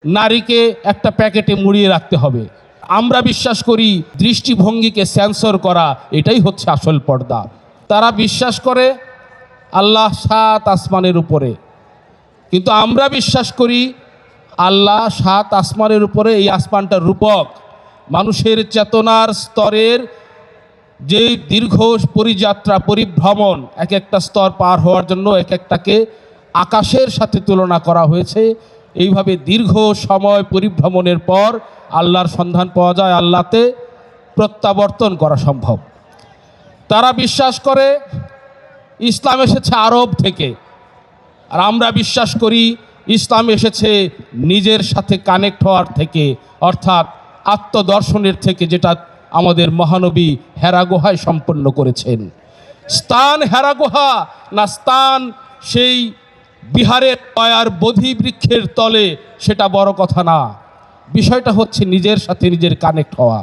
নারীকে একটা প্যাকেটে মুড়িয়ে রাখতে হবে। আমরা বিশ্বাস করি দৃষ্টিভঙ্গিকে সেন্সর করা এটাই হচ্ছে আসল পর্দা। তারা বিশ্বাস করে আল্লাহ 7 আসমানের উপরে, কিন্তু আমরা বিশ্বাস করি আল্লাহ 7 আসমানের উপরে, এই আসমানটা রূপক। মানুষের চেতনার স্তরের যে দীর্ঘ পরিযাত্রা পরিভ্রমণ, এক একটা স্তর পার হওয়ার জন্য এক একটাকে আকাশের সাথে তুলনা করা হয়েছে। এইভাবে দীর্ঘ সময় পরিভ্রমণের পর আল্লাহর সন্ধান পাওয়া যায়, আল্লাহতে প্রত্যাবর্তন করা সম্ভব। তারা বিশ্বাস করে ইসলাম এসেছে আরব থেকে, আর আমরা বিশ্বাস করি ইসলাম এসেছে নিজের সাথে কানেক্ট হওয়ার থেকে, অর্থাৎ আত্মদর্শনের থেকে, যেটা আমাদের মহানবী হেরা গুহায় সম্পন্ন করেছেন। স্থান হেরা গুহা না স্থান সেই বিহারের পায়ার বোধি বৃক্ষের তলে, সেটা বড় কথা না। বিষয়টা হচ্ছে নিজের সাথে নিজের কানেক্ট হওয়া।